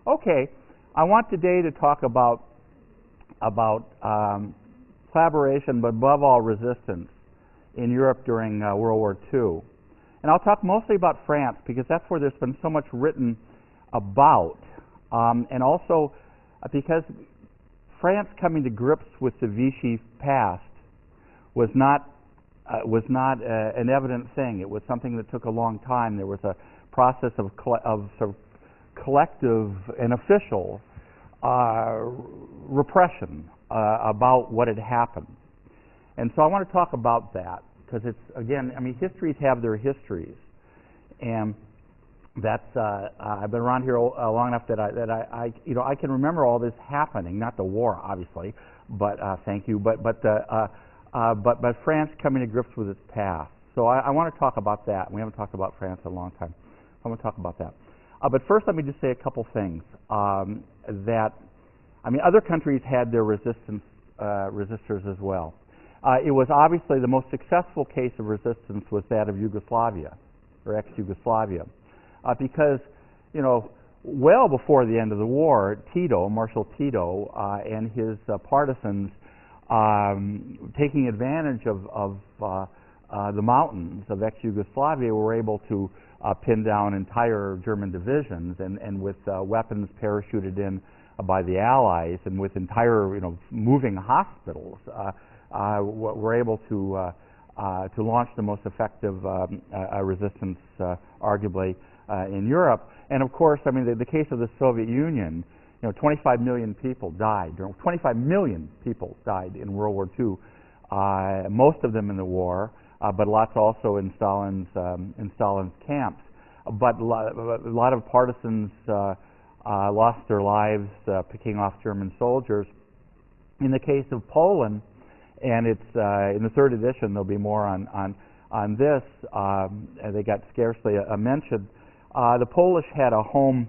Okay, I want today to talk about collaboration, but above all resistance in Europe during World War II. And I'll talk mostly about France because that's where there's been so much written about, and also because France coming to grips with the Vichy past was not an evident thing. It was something that took a long time. There was a process of sort of collective and official repression about what had happened. And so I want to talk about that because it's, again, I mean, histories have their histories. And that's, I've been around here long enough that I can remember all this happening, not the war, obviously, but thank you, but France coming to grips with its past. So I want to talk about that. We haven't talked about France in a long time. I want to talk about that. But first, let me just say a couple things. Other countries had their resistors as well. It was obviously the most successful case of resistance was that of Yugoslavia, or ex-Yugoslavia, because, well before the end of the war, Marshal Tito, and his partisans, taking advantage of the mountains of ex-Yugoslavia, were able to pin down entire German divisions, and with weapons parachuted in by the Allies, and with entire, moving hospitals, were able to launch the most effective resistance, arguably, in Europe. And of course, I mean, the case of the Soviet Union, 25 million people died. 25 million people died in World War II, most of them in the war, but lots also in Stalin's camps. But a lot of partisans lost their lives picking off German soldiers. In the case of Poland, and it's in the third edition, there'll be more on this. They got scarcely a mention. The Polish had a home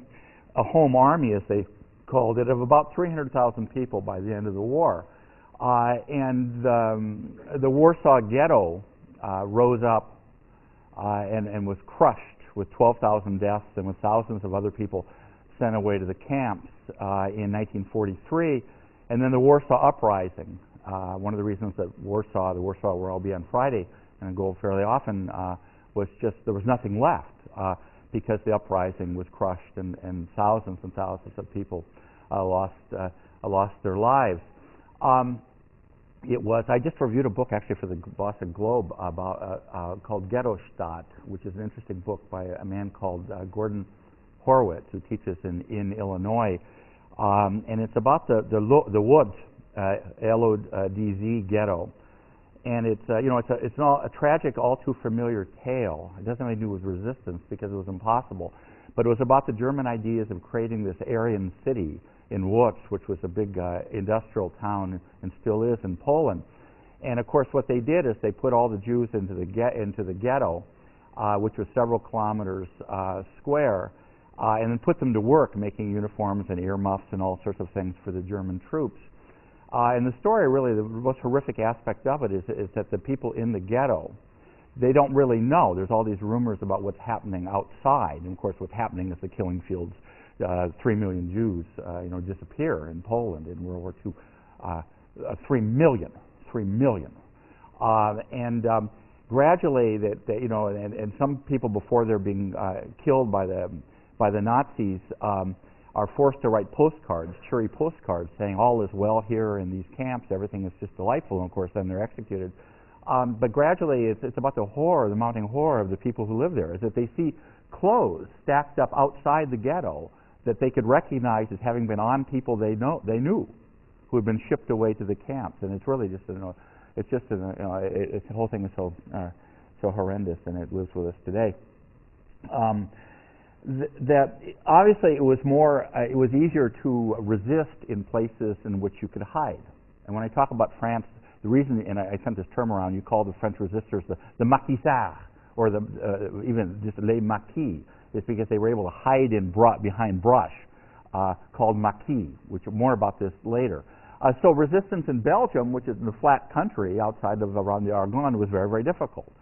army, as they called it, of about 300,000 people by the end of the war. And the Warsaw Ghetto rose up and was crushed with 12,000 deaths and with thousands of other people sent away to the camps in 1943. And then the Warsaw Uprising. One of the reasons that the Warsaw, where I'll be on Friday and I go fairly often, was just there was nothing left because the uprising was crushed and thousands of people lost their lives. I just reviewed a book actually for the Boston Globe about called Ghetto Stadt, which is an interesting book by a man called Gordon Horowitz, who teaches in Illinois, and it's about the Łódź, L-O-D-Z ghetto, and it's a tragic, all too familiar tale. It doesn't have anything to do with resistance because it was impossible, but it was about the German ideas of creating this Aryan city in Łódź, which was a big industrial town and still is in Poland. And of course, what they did is they put all the Jews into the ghetto, which was several kilometers square, and then put them to work making uniforms and earmuffs and all sorts of things for the German troops. And the story, really, the most horrific aspect of it is that the people in the ghetto, they don't really know. There's all these rumors about what's happening outside. And of course, what's happening is the killing fields. 3 million Jews, disappear in Poland in World War II. 3 million. Gradually, and some people before they're being killed by the Nazis are forced to write postcards, cheery postcards, saying all is well here in these camps, everything is just delightful, and of course then they're executed. But gradually it's about the horror, the mounting horror of the people who live there, is that they see clothes stacked up outside the ghetto that they could recognize as having been on people they knew, who had been shipped away to the camps. And it's really just, the whole thing is so horrendous, and it lives with us today. That obviously it was easier to resist in places in which you could hide. And when I talk about France, the reason, and I sent this term around, you call the French resistors the maquisards, or even just les maquis, is because they were able to hide behind brush, called maquis, which more about this later. So resistance in Belgium, which is in the flat country outside of around the Argonne, was very, very difficult.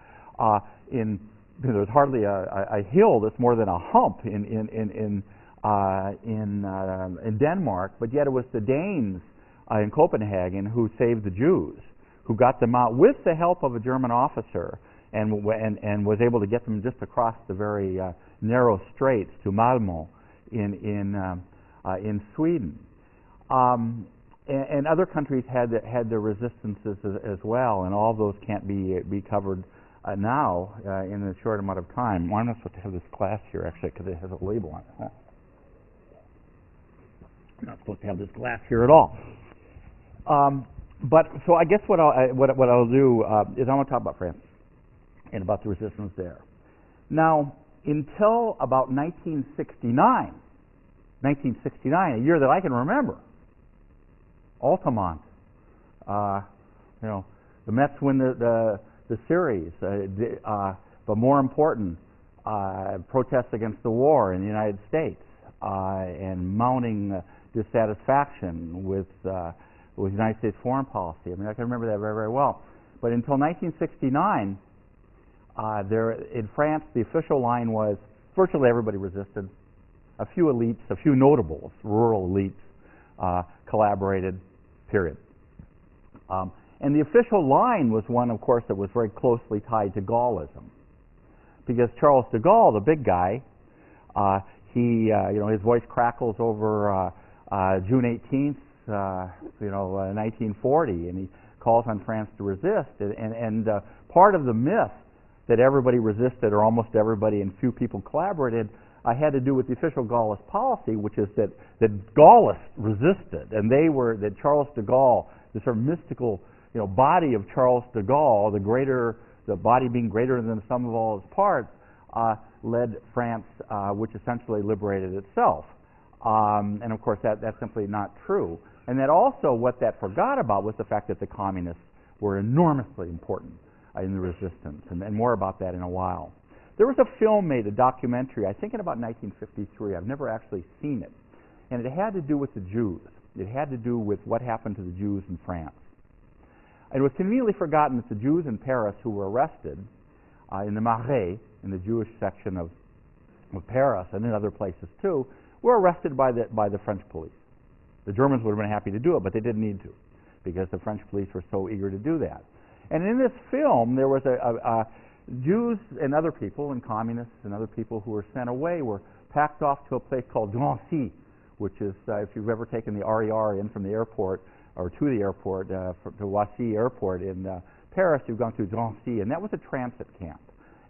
There's hardly a hill that's more than a hump in in Denmark, but yet it was the Danes in Copenhagen who saved the Jews, who got them out with the help of a German officer, and was able to get them just across the very narrow straits to Malmö in Sweden. And other countries had their resistances as well, and all of those can't be covered now in a short amount of time. Well, I'm not supposed to have this glass here, actually, because it has a label on it. Huh? I'm not supposed to have this glass here at all. But so I guess what I'll do is I want to talk about France and about the resistance there. Now, until about 1969, a year that I can remember, Altamont, the Mets win the series, but more important, protests against the war in the United States and mounting dissatisfaction with United States foreign policy. I mean, I can remember that very, very well. But until 1969, in France, the official line was virtually everybody resisted. A few elites, a few notables, rural elites, collaborated, period. And the official line was one, of course, that was very closely tied to Gaullism. Because Charles de Gaulle, the big guy, his voice crackles over June 18th, 1940, and he calls on France to resist. And part of the myth that everybody resisted, or almost everybody, and few people collaborated, had to do with the official Gaullist policy, which is that Gaullists resisted, and that Charles de Gaulle, the sort of mystical, body of Charles de Gaulle, the body being greater than the sum of all its parts, led France, which essentially liberated itself. And of course, that's simply not true. And that also, what that forgot about was the fact that the communists were enormously important in the resistance, and more about that in a while. There was a film made, a documentary, I think in about 1953. I've never actually seen it. And it had to do with the Jews. It had to do with what happened to the Jews in France. It was conveniently forgotten that the Jews in Paris who were arrested in the Marais, in the Jewish section of Paris, and in other places too, were arrested by the French police. The Germans would have been happy to do it, but they didn't need to, because the French police were so eager to do that. And in this film, there was Jews and other people, and communists and other people who were sent away, were packed off to a place called Drancy, which is, if you've ever taken the RER in from the airport, or to the airport, to Roissy Airport in Paris, you've gone through Drancy, and that was a transit camp.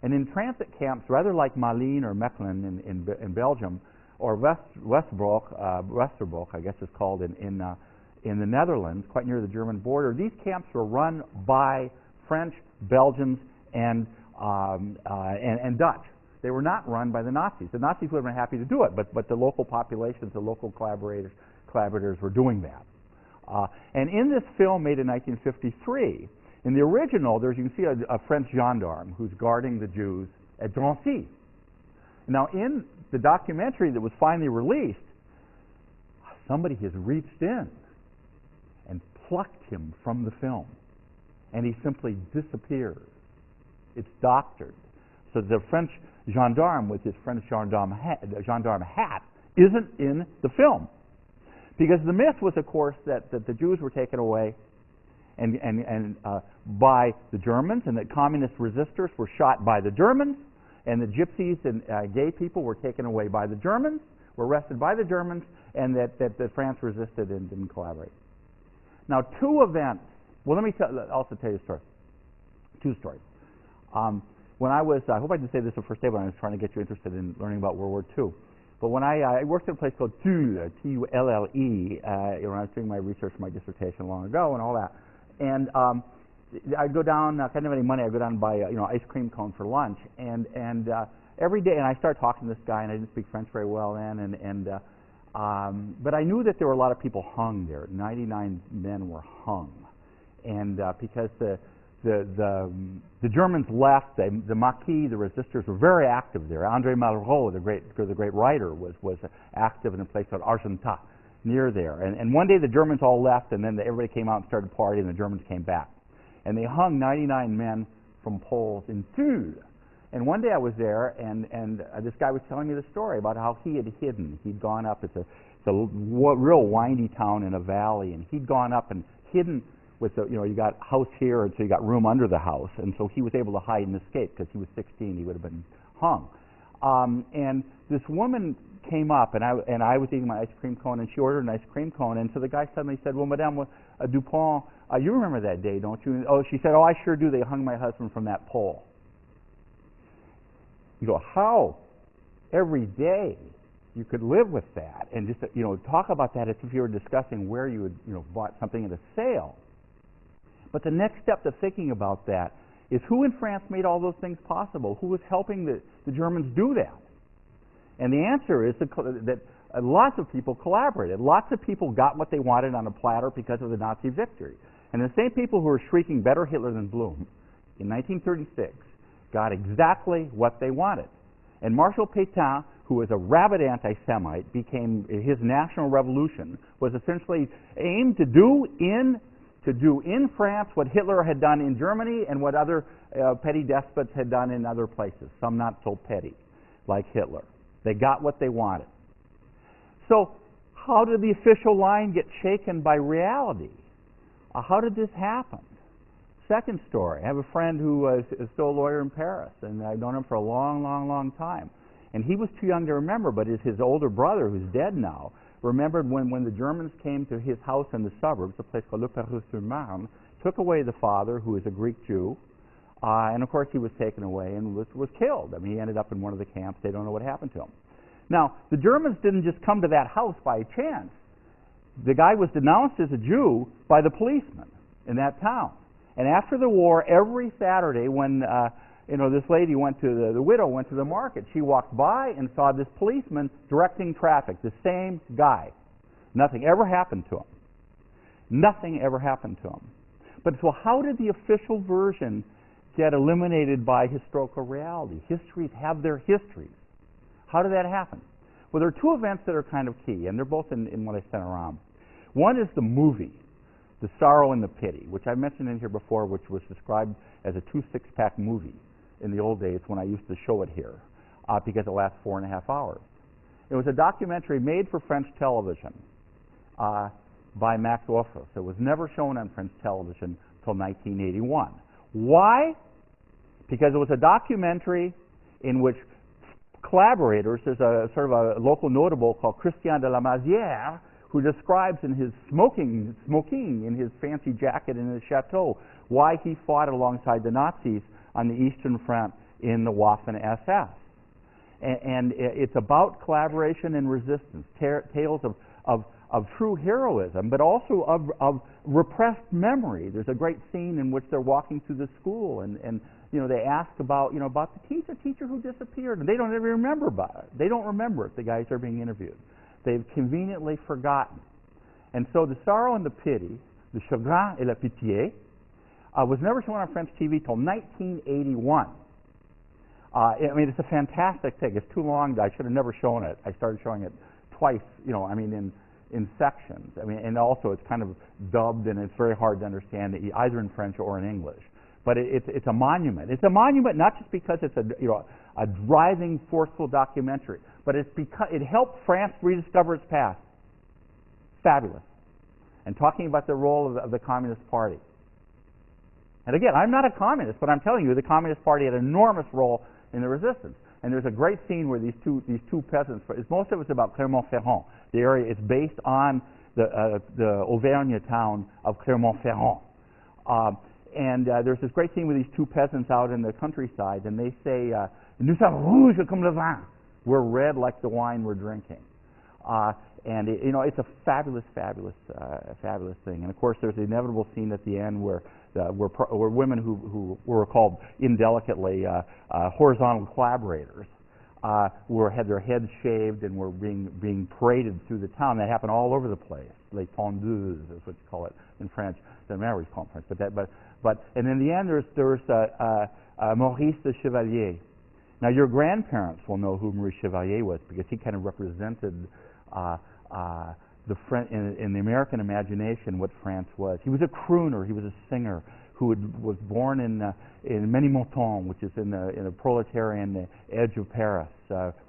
And in transit camps, rather like Malines or Mechelen in Belgium, or Westerbork, I guess it's called in the Netherlands, quite near the German border, these camps were run by French, Belgians, and Dutch. They were not run by the Nazis. The Nazis would have been happy to do it, but the local populations, the local collaborators were doing that. And in this film made in 1953, in the original, you can see a French gendarme who's guarding the Jews at Drancy. Now, in the documentary that was finally released, somebody has reached in and plucked him from the film, and he simply disappears. It's doctored. So the French gendarme with his French gendarme hat isn't in the film. Because the myth was, of course, that the Jews were taken away and by the Germans, and that communist resistors were shot by the Germans, and the gypsies and gay people were taken away by the Germans, were arrested by the Germans, and that France resisted and didn't collaborate. Now, two events. Well, let me also tell you a story. Two stories. When I hope I didn't say this the first day, but I was trying to get you interested in learning about World War II. But when I worked at a place called Tulle, T-U-L-L-E, when I was doing my research for my dissertation long ago and all that. And I'd go down, I didn't have any money, I'd go down and buy ice cream cone for lunch. And every day, and I started talking to this guy, and I didn't speak French very well then, but I knew that there were a lot of people hung there. 99 men were hung. And because the Germans left, the Maquis, the resistors, were very active there. André Malraux, the great writer, was active in a place called Argentat, near there. And one day the Germans all left, and then everybody came out and started partying, and the Germans came back. And they hung 99 men from poles in Tulle. And one day I was there, and this guy was telling me the story about how he had hidden. He'd gone up. It's a real windy town in a valley, and he'd gone up and hidden with the, you got house here, and so you got room under the house, and so he was able to hide and escape because he was 16. He would have been hung. And this woman came up, and I was eating my ice cream cone, and she ordered an ice cream cone, and so the guy suddenly said, "Well, Madame Dupont, you remember that day, don't you?" Oh, she said, "Oh, I sure do. They hung my husband from that pole." You go, how every day you could live with that, and just talk about that as if you were discussing where you had bought something at a sale. But the next step to thinking about that is who in France made all those things possible? Who was helping the Germans do that? And the answer is that lots of people collaborated. Lots of people got what they wanted on a platter because of the Nazi victory. And the same people who were shrieking "Better Hitler than Blum" in 1936 got exactly what they wanted. And Marshal Pétain, who was a rabid anti-Semite, his national revolution was essentially aimed to do in France what Hitler had done in Germany and what other petty despots had done in other places, some not so petty, like Hitler. They got what they wanted. So how did the official line get shaken by reality? How did this happen? Second story, I have a friend who is still a lawyer in Paris, and I've known him for a long, long, long time. And he was too young to remember, but his older brother, who's dead now, remembered when the Germans came to his house in the suburbs, a place called Le Perreux-sur-Marne, took away the father, who is a Greek Jew, and of course he was taken away and was killed. I mean, he ended up in one of the camps. They don't know what happened to him. Now, the Germans didn't just come to that house by chance. The guy was denounced as a Jew by the policeman in that town. And after the war, every Saturday when this lady went to the widow went to the market, she walked by and saw this policeman directing traffic, the same guy. Nothing ever happened to him. Nothing ever happened to him. But so how did the official version get eliminated by historical reality? Histories have their histories. How did that happen? Well, there are two events that are kind of key, and they're both in what I sent around. One is the movie, The Sorrow and the Pity, which I mentioned in here before, which was described as a 2 six-pack movie in the old days when I used to show it here, because it lasts 4.5 hours. It was a documentary made for French television by Max Offros. It was never shown on French television until 1981. Why? Because it was a documentary in which collaborators, there's a sort of a local notable called Christian de la Mazière, who describes in his smoking in his fancy jacket in his chateau why he fought alongside the Nazis on the Eastern Front in the Waffen-SS. And it's about collaboration and resistance, tales of true heroism, but also of repressed memory. There's a great scene in which they're walking through the school, and they ask about the teacher who disappeared, and they don't ever remember about it. They don't remember it, the guys are being interviewed. They've conveniently forgotten. And so The Sorrow and the Pity, Le Chagrin et la Pitié, was never shown on French TV till 1981. It's a fantastic thing. It's too long. I should have never shown it. I started showing it twice, in sections. And also it's kind of dubbed, and it's very hard to understand either in French or in English. But it's a monument. It's a monument not just because it's a driving, forceful documentary, but it's because it helped France rediscover its past. Fabulous. And talking about the role of the Communist Party. And again, I'm not a communist, but I'm telling you, the Communist Party had an enormous role in the resistance. And there's a great scene where these two peasants, most of it's about Clermont-Ferrand. The area is based on the Auvergne town of Clermont-Ferrand. And there's this great scene with these two peasants out in the countryside, and they say, "Nous sommes rouges comme le vin." We're red like the wine we're drinking. And it's a fabulous, fabulous, fabulous thing. And of course, there's the inevitable scene at the end where women who were called indelicately horizontal collaborators had their heads shaved and were being paraded through the town. That happened all over the place. Les tondeuses is what you call it in French. The Mary's called French, but and in the end there's Maurice de Chevalier. Now your grandparents will know who Maurice Chevalier was because he kind of represented the in the American imagination what France was. He was a crooner. He was a singer was born in Ménilmontant, which is in the proletarian edge of Paris,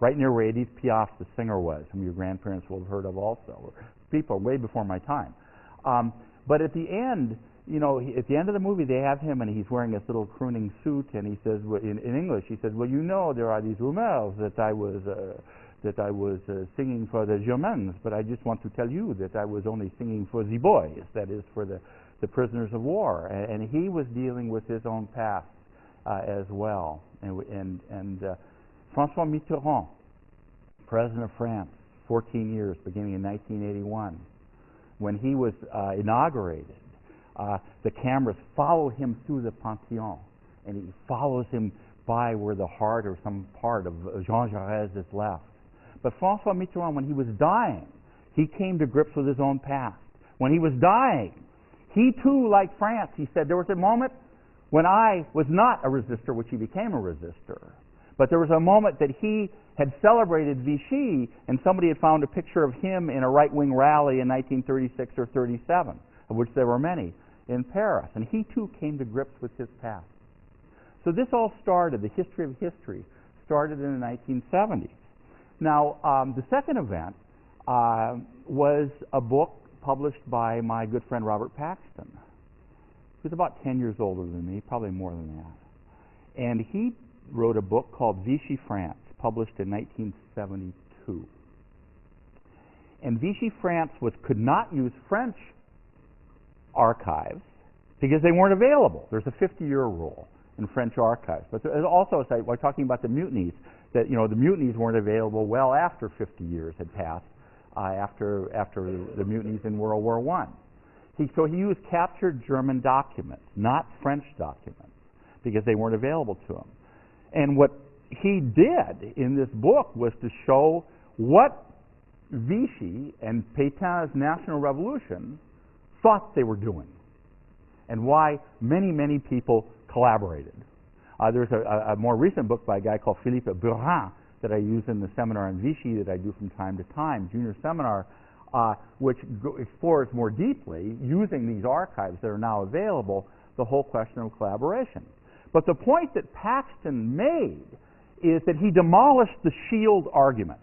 right near where Edith Piaf, the singer, was, whom your grandparents will have heard of also. People way before my time. But at the end, you know, at the end of the movie, they have him, and he's wearing this little crooning suit, and he says, in English, he says, "Well, you know, there are these rumors that I was singing for the Germans, but I just want to tell you that I was only singing for the boys, that is, for the prisoners of war." And he was dealing with his own past as well. And François Mitterrand, President of France, 14 years, beginning in 1981, when he was inaugurated, the cameras follow him through the Panthéon, and he follows him by where the heart or some part of Jean Jaurès is left. But François Mitterrand, when he was dying, he came to grips with his own past. When he was dying, he too, like France, he said, there was a moment when I was not a resistor, which he became a resistor. But there was a moment that he had celebrated Vichy, and somebody had found a picture of him in a right-wing rally in 1936 or 37, of which there were many, in Paris. And he too came to grips with his past. So this all started, the history of history, started in the 1970s. Now, the second event was a book published by my good friend Robert Paxton, who's about 10 years older than me, probably more than that. And he wrote a book called Vichy France, published in 1972. And Vichy France could not use French archives because they weren't available. There's a 50-year rule in French archives. But there's also, we're talking about the mutinies, that, you know, the mutinies weren't available well after 50 years had passed, after the mutinies in World War I. So he used captured German documents, not French documents, because they weren't available to him. And what he did in this book was to show what Vichy and Pétain's National Revolution thought they were doing, and why many, many people collaborated. There's a more recent book by a guy called Philippe Burin that I use in the seminar on Vichy that I do from time to time, junior seminar, which explores more deeply, using these archives that are now available, the whole question of collaboration. But the point that Paxton made is that he demolished the shield argument.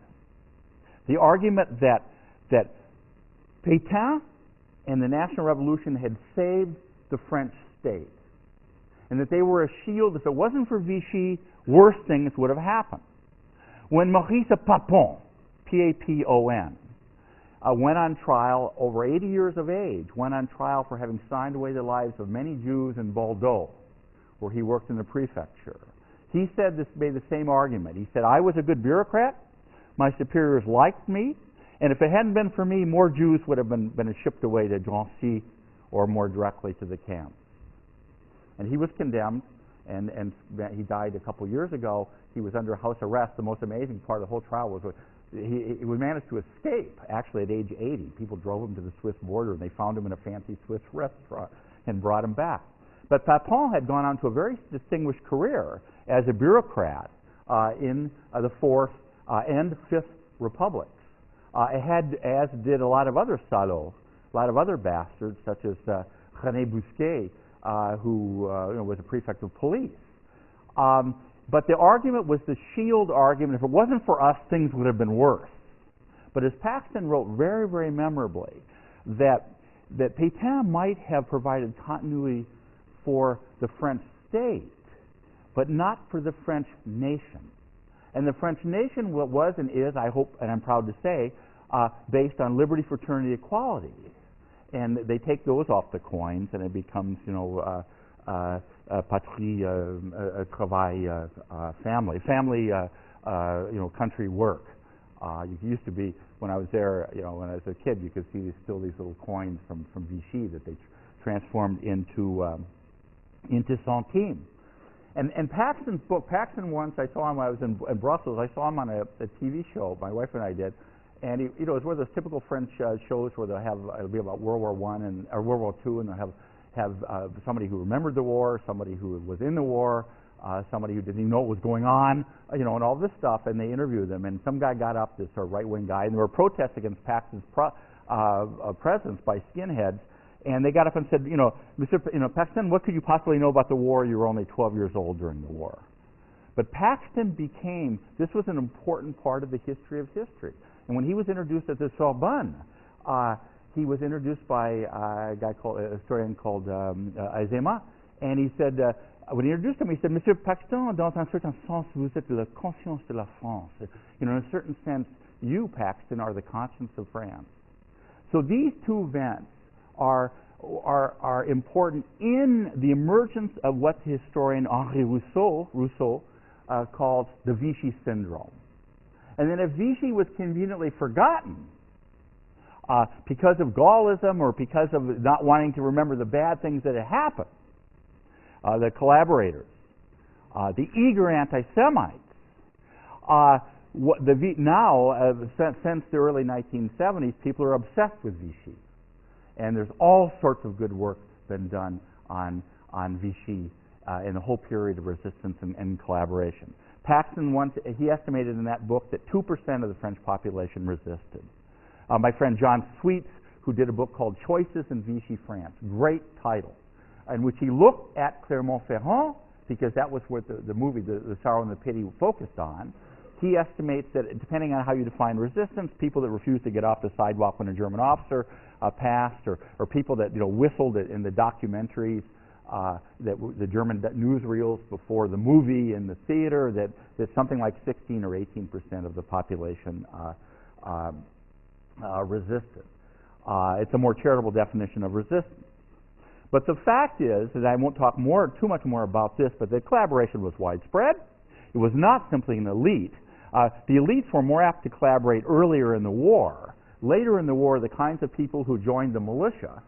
The argument that Pétain and the National Revolution had saved the French state, and that they were a shield. If it wasn't for Vichy, worse things would have happened. When Maurice Papon, P-A-P-O-N, went on trial, over 80 years of age, went on trial for having signed away the lives of many Jews in Bordeaux, where he worked in the prefecture. He made the same argument. He said, I was a good bureaucrat, my superiors liked me, and if it hadn't been for me, more Jews would have been shipped away to Drancy or more directly to the camps. And he was condemned, and he died a couple years ago. He was under house arrest. The most amazing part of the whole trial was he managed to escape, actually, at age 80. People drove him to the Swiss border, and they found him in a fancy Swiss restaurant and brought him back. But Papon had gone on to a very distinguished career as a bureaucrat in the Fourth and Fifth Republics, as did a lot of other salauds, a lot of other bastards, such as René Bousquet, who was a prefect of police. But the argument was the shield argument. If it wasn't for us, things would have been worse. But as Paxton wrote very, very memorably, that Pétain might have provided continuity for the French state, but not for the French nation. And the French nation was and is, I hope, and I'm proud to say, based on liberty, fraternity, equality. And they take those off the coins, and it becomes, patrie, travail, family, country, work. You used to be, when I was there, when I was a kid, you could see still these little coins from Vichy that they transformed into centimes. And Paxton's book, Paxton once, I saw him when I was in Brussels, I saw him on a TV show, my wife and I did, and it was one of those typical French shows where it'll be about World War I or World War II, and they'll have somebody who remembered the war, somebody who was in the war, somebody who didn't even know what was going on, and all this stuff, and they interviewed them, and some guy got up, this sort of right-wing guy, and there were protests against Paxton's presence by skinheads, And they got up and said, Mr. Paxton, what could you possibly know about the war? You were only 12 years old during the war. But Paxton this was an important part of the history of history. And when he was introduced at the Sorbonne, he was introduced by a historian called Azema, and he said, when he introduced him, he said, Monsieur Paxton, dans un certain sens, vous êtes la conscience de la France. In a certain sense, you, Paxton, are the conscience of France. So these two events are important in the emergence of what the historian Henri Rousseau called the Vichy syndrome. And then if Vichy was conveniently forgotten because of Gaullism or because of not wanting to remember the bad things that had happened, the collaborators, the eager anti-Semites, since the early 1970s, people are obsessed with Vichy. And there's all sorts of good work been done on Vichy in the whole period of resistance and collaboration. Paxton he estimated in that book that 2% of the French population resisted. My friend John Sweets, who did a book called Choices in Vichy France, great title, in which he looked at Clermont-Ferrand, because that was what the movie, the Sorrow and the Pity, focused on. He estimates that depending on how you define resistance, people that refused to get off the sidewalk when a German officer passed, or people that whistled in the documentaries, the German newsreels before the movie in the theater, that something like 16 or 18% of the population resisted. It's a more charitable definition of resistance. But the fact is, and I won't talk too much more about this, but the collaboration was widespread. It was not simply an elite. The elites were more apt to collaborate earlier in the war. Later in the war, the kinds of people who joined the militia,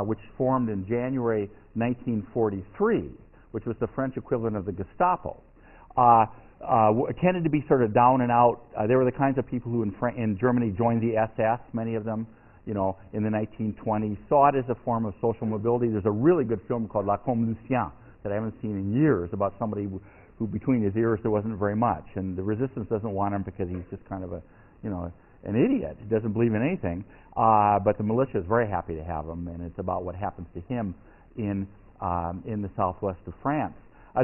which formed in January 1943, which was the French equivalent of the Gestapo, tended to be sort of down and out. They were the kinds of people who in Germany joined the SS, many of them, in the 1920s, saw it as a form of social mobility. There's a really good film called La Combe Lucien that I haven't seen in years about somebody who between his ears there wasn't very much, and the resistance doesn't want him because he's just kind of an idiot. He doesn't believe in anything, but the militia is very happy to have him, and it's about what happens to him in the southwest of France.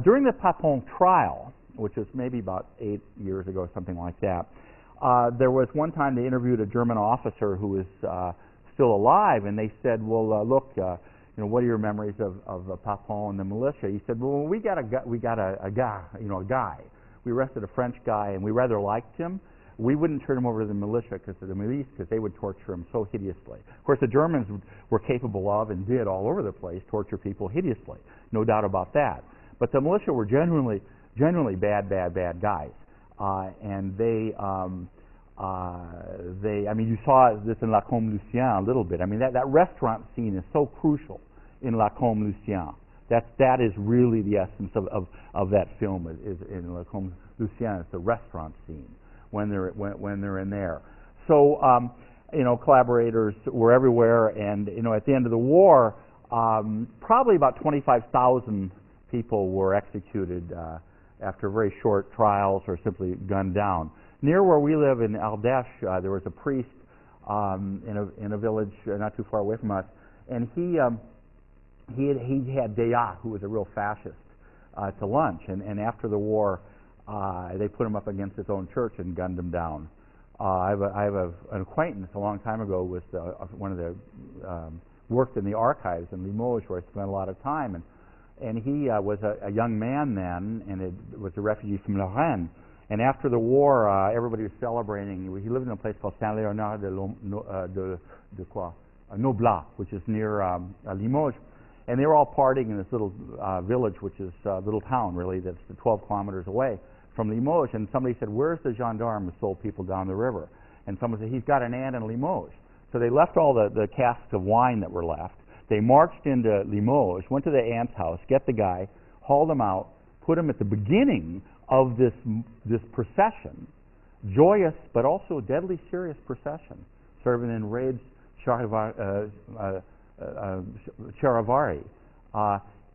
During the Papon trial, which was maybe about 8 years ago, something like that, there was one time they interviewed a German officer who is still alive, and they said, well, look, what are your memories of Papon and the militia? He said, well, we got a guy. We arrested a French guy, and we rather liked him. We wouldn't turn him over to the militia because they would torture him so hideously. Of course, the Germans were capable of and did all over the place torture people hideously, no doubt about that. But the militia were genuinely bad guys, and they. You saw this in La Combe Lucien a little bit. I mean, that restaurant scene is so crucial in La Combe Lucien. That is really the essence of that film. Is in La Combe Lucien. It's the restaurant scene when they're in there. So collaborators were everywhere, and at the end of the war, probably about 25,000 people were executed after very short trials or simply gunned down. Near where we live in Ardèche, there was a priest in a village not too far away from us, and he had Deat, who was a real fascist, to lunch, and after the war, they put him up against his own church and gunned him down. I have an acquaintance a long time ago with one of the worked in the archives in Limoges, where I spent a lot of time, and he was a young man then, and was a refugee from Lorraine. And after the war, everybody was celebrating. He lived in a place called Saint-Léonard de Noblat, which is near Limoges. And they were all partying in this little village, which is a little town, really, that's 12 kilometers away from Limoges. And somebody said, where's the gendarme who sold people down the river? And someone said, he's got an aunt in Limoges. So they left all the casks of wine that were left. They marched into Limoges, went to the aunt's house, get the guy, hauled him out, put him at the beginning of this procession, joyous but also deadly serious procession, serving in raids Charivari,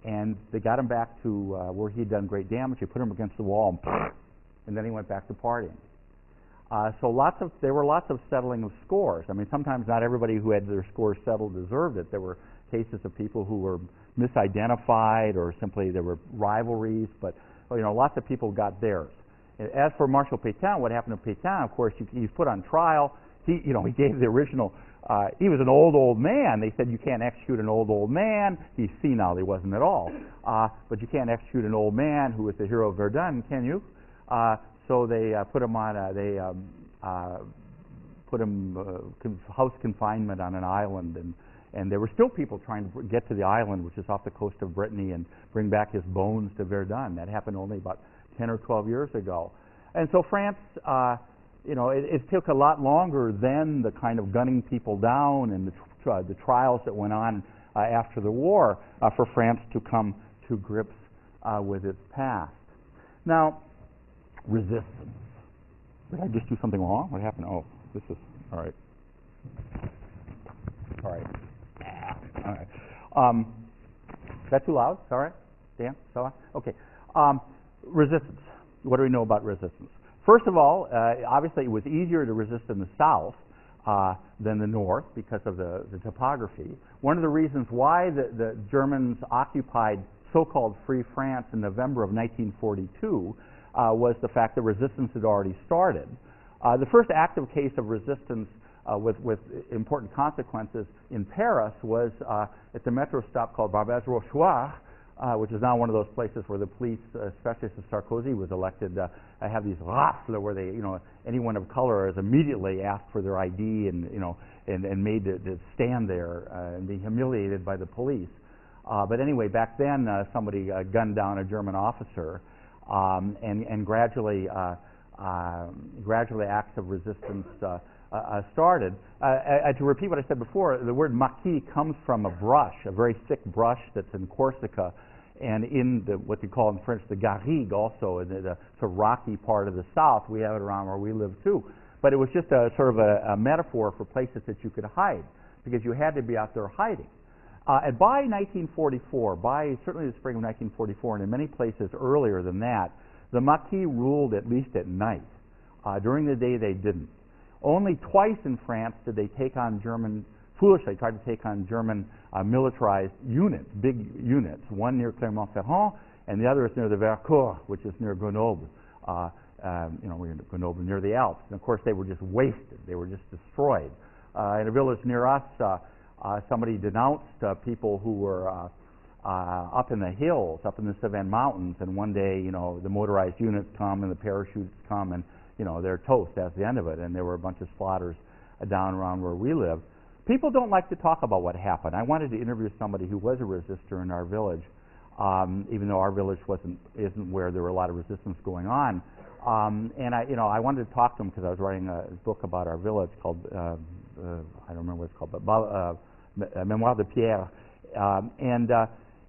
and they got him back to where he'd done great damage. They put him against the wall, and then he went back to partying. So there were lots of settling of scores. I mean, sometimes not everybody who had their scores settled deserved it. There were cases of people who were misidentified, or simply there were rivalries, but lots of people got theirs. As for Marshal Pétain, what happened to Pétain, of course, he's put on trial. He gave the original, he was an old man. They said you can't execute an old man. He's senile, he wasn't at all. But you can't execute an old man who was the hero of Verdun, can you? So they put him on, house confinement on an island, and there were still people trying to get to the island, which is off the coast of Brittany, and bring back his bones to Verdun. That happened only about 10 or 12 years ago. And so France, it took a lot longer than the kind of gunning people down and the trials that went on after the war for France to come to grips with its past. Now, resistance. Did I just do something wrong? What happened? Oh, this is, all right. All right. All right. Is that too loud? Sorry? Dan? Sorry? Okay. Resistance. What do we know about resistance? First of all, obviously it was easier to resist in the south than the north because of the topography. One of the reasons why the Germans occupied so-called Free France in November of 1942 was the fact that resistance had already started. The first active case of resistance with important consequences in Paris was at the metro stop called Barbès-Rochoir, which is now one of those places where the police, especially since Sarkozy was elected, have these rafles where they, anyone of color is immediately asked for their ID and made to stand there and be humiliated by the police. But anyway, back then somebody gunned down a German officer, and gradually acts of resistance started. To repeat what I said before, the word maquis comes from a brush, a very thick brush that's in Corsica, and in what you call in French the garrigue, also in the rocky part of the south. We have it around where we live too. But it was just a sort of a metaphor for places that you could hide, because you had to be out there hiding. And by 1944, by certainly the spring of 1944, and in many places earlier than that, the maquis ruled at least at night. During the day, they didn't. Only twice in France did they take on foolishly tried to take on German militarized units, big units, one near Clermont-Ferrand, and the other is near the Vercors, which is near Grenoble, Grenoble, near the Alps. And of course, they were just wasted. They were just destroyed. In a village near us, somebody denounced people who were up in the hills, up in the Cevennes Mountains, and one day, the motorized units come and the parachutes come, and they're toast. That's the end of it. And there were a bunch of slaughters down around where we live. People don't like to talk about what happened. I wanted to interview somebody who was a resistor in our village, even though our village isn't where there were a lot of resistance going on. And I wanted to talk to him because I was writing a book about our village called I don't remember what it's called, but Mémoire de Pierre.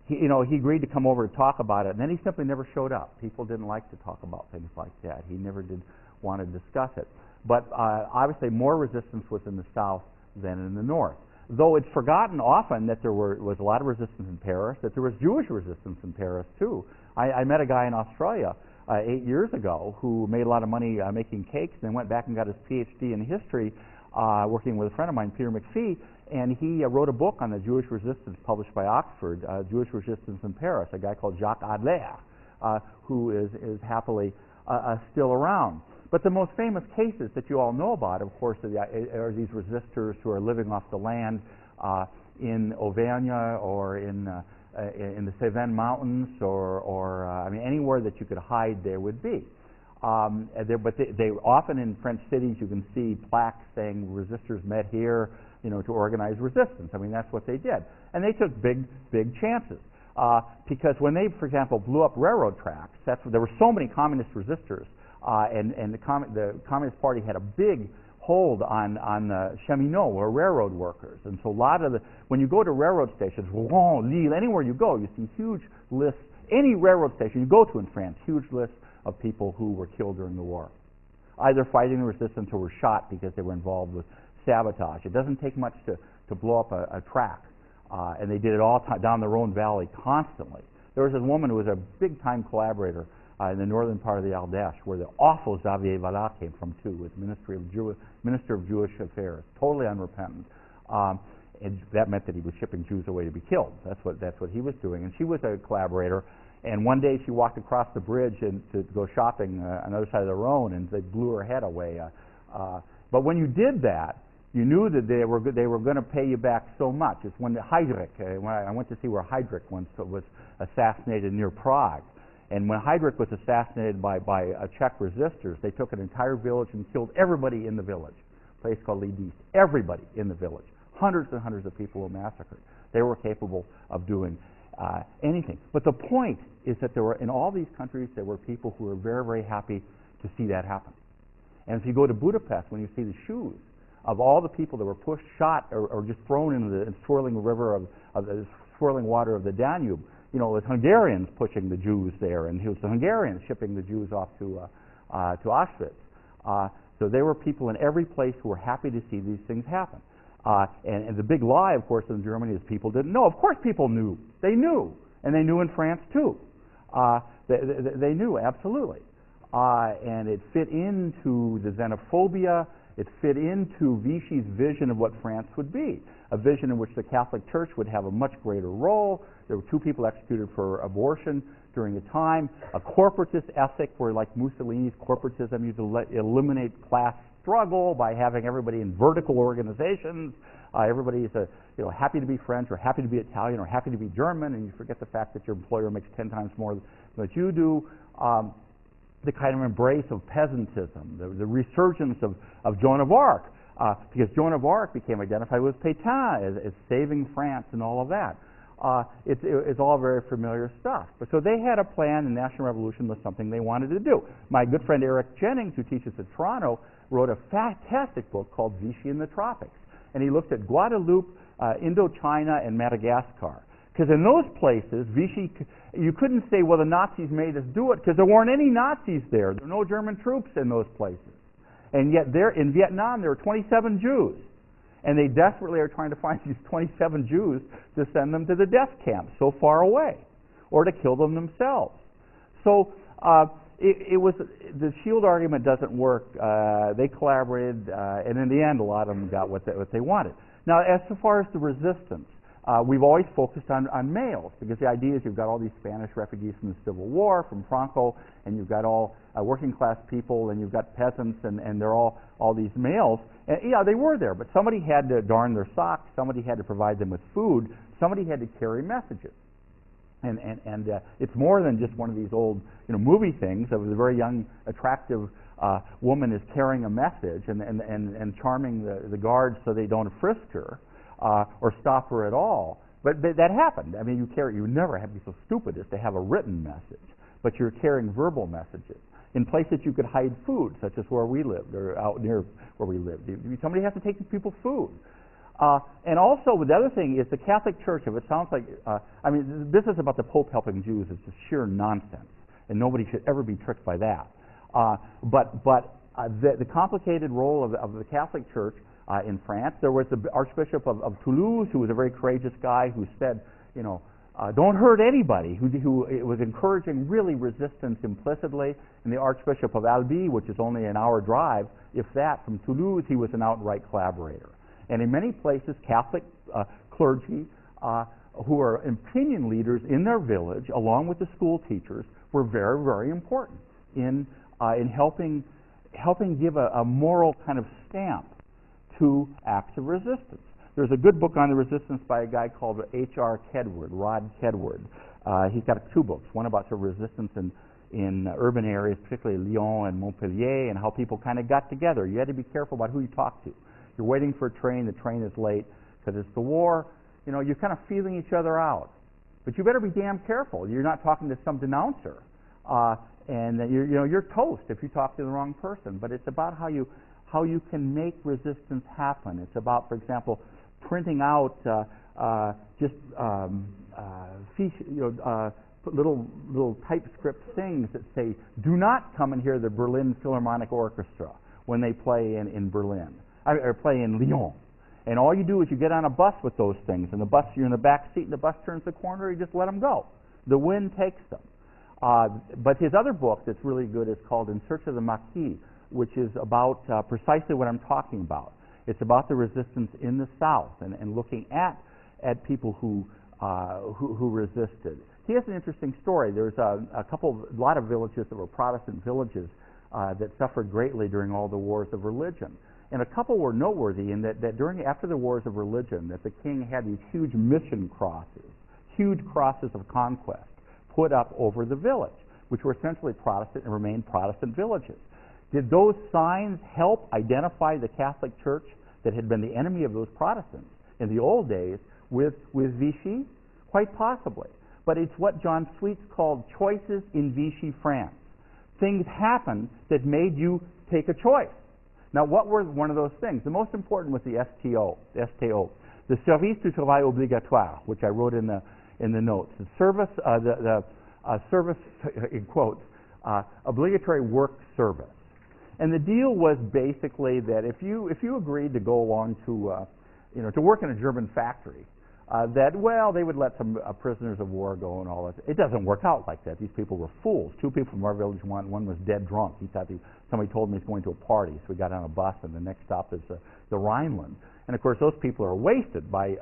He agreed to come over to talk about it, and then he simply never showed up. People didn't like to talk about things like that. He never did want to discuss it. But obviously more resistance was in the south than in the north. Though it's forgotten often that there was a lot of resistance in Paris, that there was Jewish resistance in Paris too. I met a guy in Australia 8 years ago who made a lot of money making cakes, and then went back and got his PhD in history working with a friend of mine, Peter McPhee, and he wrote a book on the Jewish resistance published by Oxford, Jewish Resistance in Paris, a guy called Jacques Adler, who is happily still around. But the most famous cases that you all know about, of course, are these resistors who are living off the land in Auvergne or in the Cevennes Mountains, or I mean, anywhere that you could hide there would be. But they often in French cities you can see plaques saying resistors met here, to organize resistance. I mean, that's what they did, and they took big chances because when they, for example, blew up railroad tracks, there were so many communist resistors. And the Communist Party had a big hold on cheminots, or railroad workers. And so a lot of when you go to railroad stations, Rouen, Lille, anywhere you go, you see huge lists. Any railroad station you go to in France, huge lists of people who were killed during the war, either fighting the resistance or were shot because they were involved with sabotage. It doesn't take much to blow up a track, and they did it all down the Rhone Valley constantly. There was a woman who was a big-time collaborator in the northern part of the Ardèche, where the awful Xavier Vallat came from too, was Minister of Jewish Affairs, totally unrepentant. And that meant that he was shipping Jews away to be killed. That's what he was doing. And she was a collaborator. And one day she walked across the bridge to go shopping on the other side of the Rhone, and they blew her head away. But when you did that, you knew that they were going to pay you back so much. It's when Heydrich, when I went to see where Heydrich once was assassinated near Prague. And when Heydrich was assassinated by Czech resistors, they took an entire village and killed everybody in the village. A place called Lidíš. Everybody in the village. Hundreds and hundreds of people were massacred. They were capable of doing anything. But the point is that there were, in all these countries, there were people who were very, very happy to see that happen. And if you go to Budapest, when you see the shoes of all the people that were pushed, shot, or just thrown into the swirling river of the swirling water of the Danube, you know, it was Hungarians pushing the Jews there, and it was the Hungarians shipping the Jews off to Auschwitz. So there were people in every place who were happy to see these things happen. And the big lie, of course, in Germany is people didn't know. Of course people knew. They knew. And they knew in France, too. They knew, absolutely. And it fit into the xenophobia. It fit into Vichy's vision of what France would be, a vision in which the Catholic Church would have a much greater role. There were 2 people executed for abortion during the time, a corporatist ethic where, like Mussolini's corporatism, used to eliminate class struggle by having everybody in vertical organizations. Everybody is happy to be French or happy to be Italian or happy to be German, and you forget the fact that your employer makes 10 times more than what you do. The kind of embrace of peasantism, the resurgence of Joan of Arc, because Joan of Arc became identified with Pétain as saving France and all of that. It's all very familiar stuff. But so they had a plan, and National Revolution was something they wanted to do. My good friend Eric Jennings, who teaches at Toronto, wrote a fantastic book called Vichy in the Tropics. And he looked at Guadeloupe, Indochina, and Madagascar. Because in those places, Vichy, you couldn't say, well, the Nazis made us do it, because there weren't any Nazis there. There were no German troops in those places. And yet there, in Vietnam, there were 27 Jews. And they desperately are trying to find these 27 Jews to send them to the death camp so far away, or to kill them themselves. So it was, the shield argument doesn't work. They collaborated, and in the end, a lot of them got what they wanted. Now, as far as the resistance, we've always focused on males, because the idea is you've got all these Spanish refugees from the Civil War, from Franco, and you've got all working class people, and you've got peasants, and they're all these males. And yeah, they were there, but somebody had to darn their socks, somebody had to provide them with food, somebody had to carry messages. And it's more than just one of these old movie things of the very young, attractive woman is carrying a message and charming the guards so they don't frisk her. Or stop her at all. But that happened. I mean, you never have to be so stupid as to have a written message, but you're carrying verbal messages. In places you could hide food, such as where we lived, or out near where we lived. Somebody has to take these people food. And also, the other thing is the Catholic Church, if it sounds like, I mean, this is about the Pope helping Jews, it's just sheer nonsense, and nobody should ever be tricked by that. But the complicated role of the Catholic Church in France. There was the Archbishop of Toulouse, who was a very courageous guy, who said, don't hurt anybody, who was encouraging really resistance implicitly. And the Archbishop of Albi, which is only an hour drive, if that, from Toulouse, he was an outright collaborator. And in many places, Catholic clergy who are opinion leaders in their village, along with the school teachers, were very, very important in helping give a moral kind of stamp to acts of resistance. There's a good book on the resistance by a guy called H.R. Kedward, Rod Kedward. He's got 2 books, one about the resistance in urban areas, particularly Lyon and Montpellier, and how people kind of got together. You had to be careful about who you talked to. You're waiting for a train, the train is late, because it's the war. You're kind of feeling each other out. But you better be damn careful. You're not talking to some denouncer. And you're toast if you talk to the wrong person. But it's about how you can make resistance happen. It's about, for example, printing out little typescript things that say, "Do not come and hear the Berlin Philharmonic Orchestra when they play in Berlin or play in Lyon." And all you do is you get on a bus with those things, and you're in the back seat, and the bus turns the corner. You just let them go. The wind takes them. But his other book that's really good is called In Search of the Maquis, which is about precisely what I'm talking about. It's about the resistance in the South and looking at people who resisted. He has an interesting story. There's a lot of villages that were Protestant villages that suffered greatly during all the wars of religion. And a couple were noteworthy in that after the wars of religion, that the king had these huge mission crosses, huge crosses of conquest, put up over the village, which were essentially Protestant and remained Protestant villages. Did those signs help identify the Catholic Church that had been the enemy of those Protestants in the old days with Vichy? Quite possibly. But it's what John Sweets called choices in Vichy France. Things happened that made you take a choice. Now, what were one of those things? The most important was the STO, the Service du Travail Obligatoire, which I wrote in the notes. The service, service in quotes, obligatory work service. And the deal was basically that if you agreed to go along to work in a German factory, they would let some prisoners of war go and all that. It doesn't work out like that. These people were fools. Two people from our village, one was dead drunk. He thought somebody told him he was going to a party, so we got on a bus, and the next stop is the Rhineland. And of course, those people are wasted by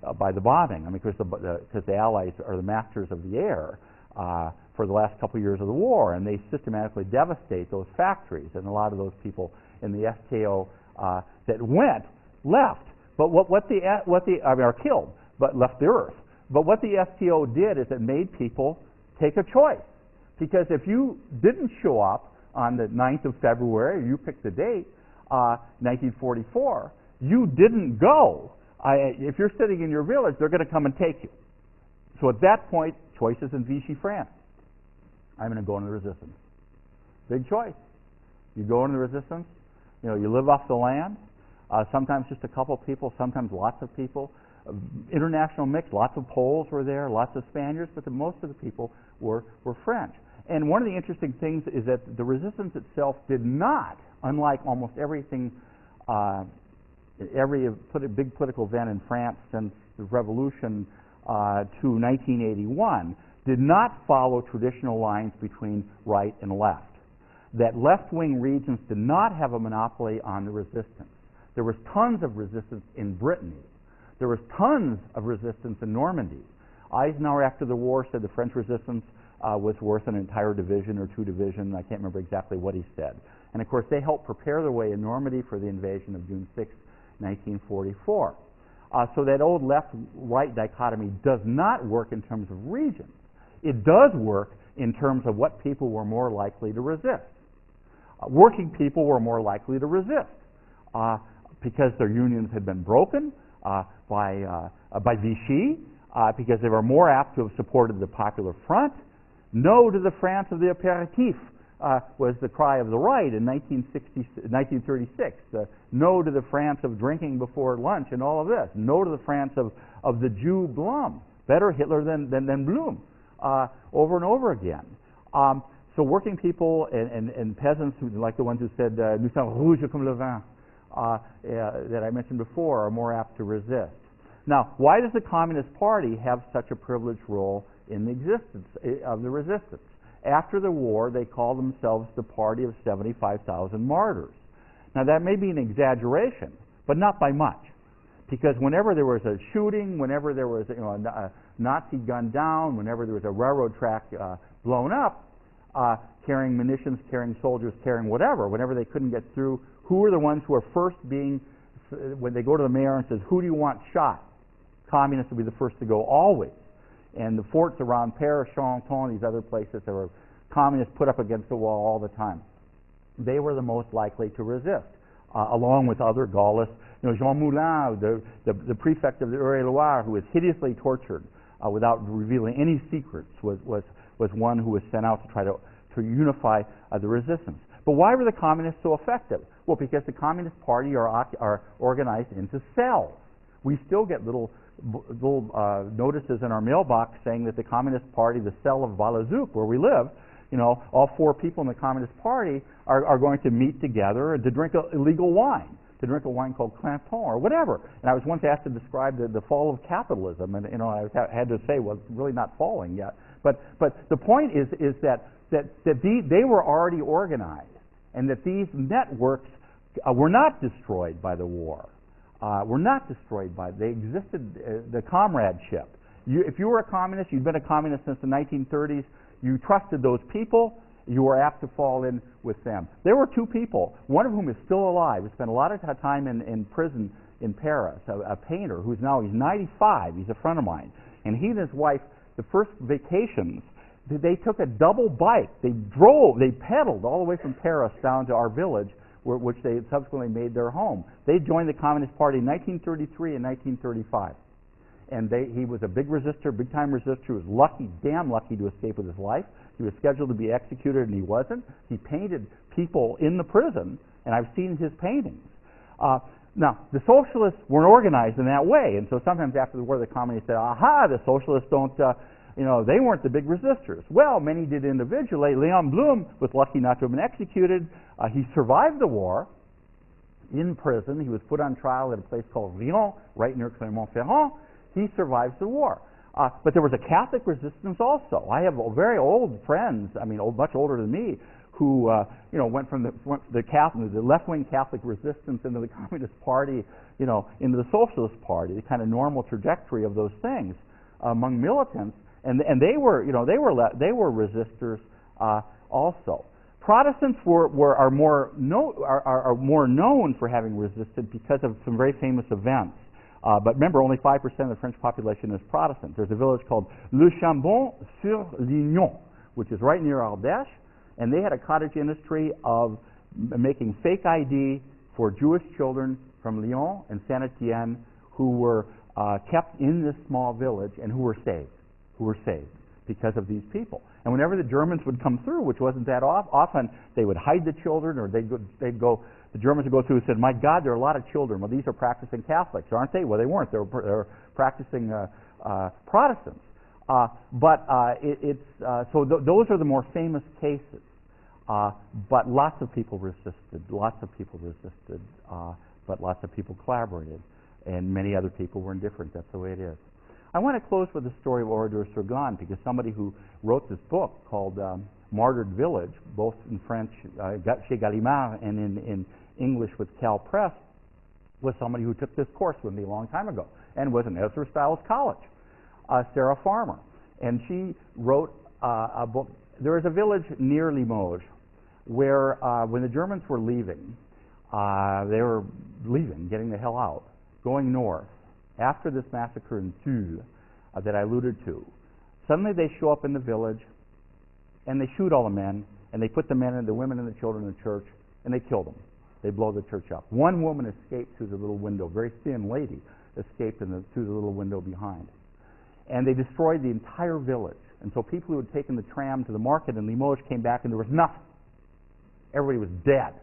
the bombing. I mean, because the Allies are the masters of the air for the last couple of years of the war, and they systematically devastate those factories. And a lot of those people in the STO that went left, but are killed, but left the earth. But what the STO did is it made people take a choice, because if you didn't show up on the 9th of February, you picked the date, 1944, you didn't go. If you're sitting in your village, they're going to come and take you. So at that point, choices in Vichy France. I'm going to go into the resistance. Big choice. You go into the resistance. You live off the land. Sometimes just a couple of people, sometimes lots of people. International mix, lots of Poles were there, lots of Spaniards, but most of the people were French. And one of the interesting things is that the resistance itself did not, unlike almost everything, every big political event in France since the Revolution to 1981, did not follow traditional lines between right and left. That left-wing regions did not have a monopoly on the resistance. There was tons of resistance in Brittany. There was tons of resistance in Normandy. Eisenhower, after the war, said the French resistance was worth an entire division or two divisions. I can't remember exactly what he said. And of course, they helped prepare the way in Normandy for the invasion of June 6, 1944. So that old left-right dichotomy does not work in terms of regions. It does work in terms of what people were more likely to resist. Working people were more likely to resist because their unions had been broken by Vichy, because they were more apt to have supported the Popular Front. No to the France of the apéritif was the cry of the right in 1936. No to the France of drinking before lunch and all of this. No to the France of the Jew Blum. Better Hitler than Blum. Over and over again. So working people and peasants, like the ones who said, nous sommes rouges comme le vin, that I mentioned before, are more apt to resist. Now, why does the Communist Party have such a privileged role in the existence of the resistance? After the war, they called themselves the Party of 75,000 Martyrs. Now, that may be an exaggeration, but not by much. Because whenever there was a shooting, whenever there was a Nazi gunned down, whenever there was a railroad track blown up, carrying munitions, carrying soldiers, carrying whatever, whenever they couldn't get through, who were the ones who were first when they go to the mayor and says, who do you want shot? Communists would be the first to go always. And the forts around Paris, Charenton, these other places, there were communists put up against the wall all the time. They were the most likely to resist, along with other Gaullists. Jean Moulin, the prefect of the Eure-et-Loire, who was hideously tortured without revealing any secrets, was one who was sent out to try to unify the resistance. But why were the communists so effective? Well, because the Communist Party are organized into cells. We still get little notices in our mailbox saying that the Communist Party, the cell of Balazouk, where we live, all four people in the Communist Party are going to meet together to drink illegal wine. to drink a wine called Clanton or whatever. And I was once asked to describe the fall of capitalism, and I had to say, well, it's really not falling yet. But the point is that they were already organized, and that these networks were not destroyed by the war. They existed, the comradeship. If you were a communist, you'd been a communist since the 1930s, you trusted those people, you were apt to fall in with them. There were two people, one of whom is still alive, who spent a lot of time in prison in Paris, a painter he's 95, he's a friend of mine. And he and his wife, the first vacations, they took a double bike. They pedaled all the way from Paris down to our village, which they subsequently made their home. They joined the Communist Party in 1933 and 1935. And he was a big time resistor. He was lucky, damn lucky, to escape with his life. He was scheduled to be executed, and he wasn't. He painted people in the prison, and I've seen his paintings. Now, the socialists weren't organized in that way, and so sometimes after the war, the communists said, aha, the socialists don't, they weren't the big resistors. Well, many did individually. Léon Blum was lucky not to have been executed. He survived the war in prison. He was put on trial at a place called Rion, right near Clermont-Ferrand. He survives the war. But there was a Catholic resistance also. I have very old friends, much older than me, who went from the left-wing Catholic resistance into the Communist Party, into the Socialist Party, the kind of normal trajectory of those things among militants, and they were resistors also. Protestants are more known for having resisted because of some very famous events. But remember, only 5% of the French population is Protestant. There's a village called Le Chambon-sur-Lignon, which is right near Ardèche, and they had a cottage industry of making fake ID for Jewish children from Lyon and Saint-Étienne who were kept in this small village and who were saved because of these people. And whenever the Germans would come through, which wasn't that often, they would hide the children, or the Germans would go through and said, my God, there are a lot of children. Well, these are practicing Catholics, aren't they? Well, they weren't. They were practicing Protestants. So those are the more famous cases. But lots of people resisted. But lots of people collaborated. And many other people were indifferent. That's the way it is. I want to close with the story of Oradour-sur-Glane, because somebody who wrote this book called Martyred Village, both in French, chez Gallimard, and in English with Cal Press, was somebody who took this course with me a long time ago and was in Ezra Stiles College, Sarah Farmer. And she wrote a book. There is a village near Limoges where when the Germans were leaving, getting the hell out, going north, after this massacre in Tulle that I alluded to, suddenly they show up in the village and they shoot all the men, and they put the men and the women and the children in the church, and they kill them. They blow the church up. One woman escaped through the little window, very thin lady, escaped through the little window behind. And they destroyed the entire village. And so people who had taken the tram to the market in Limoges came back and there was nothing. Everybody was dead.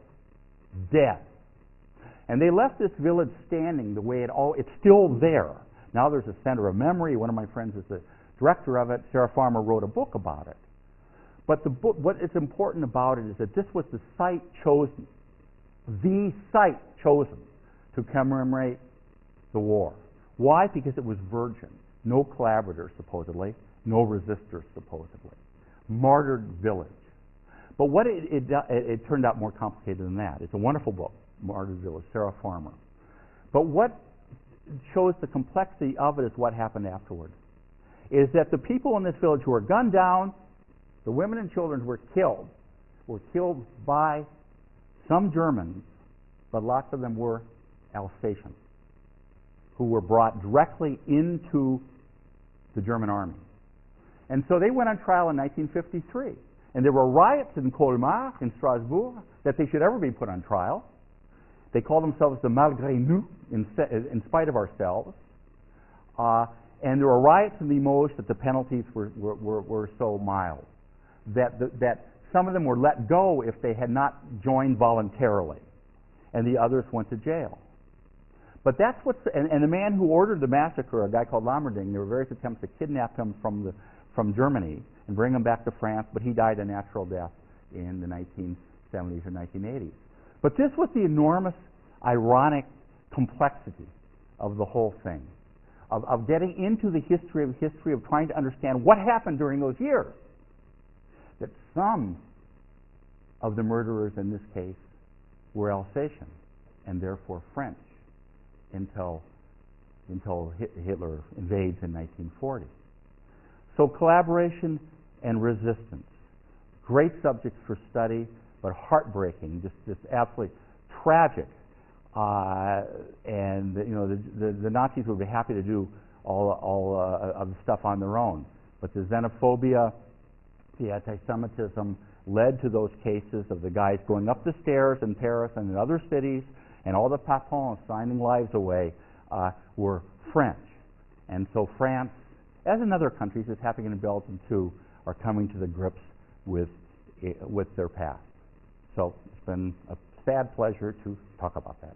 Dead. And they left this village standing the way it's still there. Now there's a center of memory. One of my friends is the director of it. Sarah Farmer wrote a book about it. But the book, what is important about it is that this was the site chosen to commemorate the war. Why? Because it was virgin. No collaborators, supposedly. No resistors, supposedly. Martyred village. But what it turned out more complicated than that. It's a wonderful book, Martyred Village, Sarah Farmer. But what shows the complexity of it is what happened afterward. Is that the people in this village who were gunned down, the women and children were killed by some Germans, but lots of them were Alsatians, who were brought directly into the German army. And so they went on trial in 1953. And there were riots in Colmar, in Strasbourg, that they should ever be put on trial. They called themselves the Malgré nous, in spite of ourselves. And there were riots in Limoges that the penalties were so mild that some of them were let go if they had not joined voluntarily, and the others went to jail. But that's and the man who ordered the massacre, a guy called Lammerding, there were various attempts to kidnap him from Germany and bring him back to France, but he died a natural death in the 1970s or 1980s. But this was the enormous ironic complexity of the whole thing, of getting into the history of trying to understand what happened during those years, that some of the murderers in this case were Alsatian and therefore French until Hitler invades in 1940. So collaboration and resistance, great subjects for study, but heartbreaking, just absolutely tragic. And the Nazis would be happy to do all of the stuff on their own, but the xenophobia, the anti-Semitism led to those cases of the guys going up the stairs in Paris and in other cities, and all the Papons signing lives away were French. And so France, as in other countries, it's happening in Belgium too, are coming to the grips with their past. So it's been a sad pleasure to talk about that.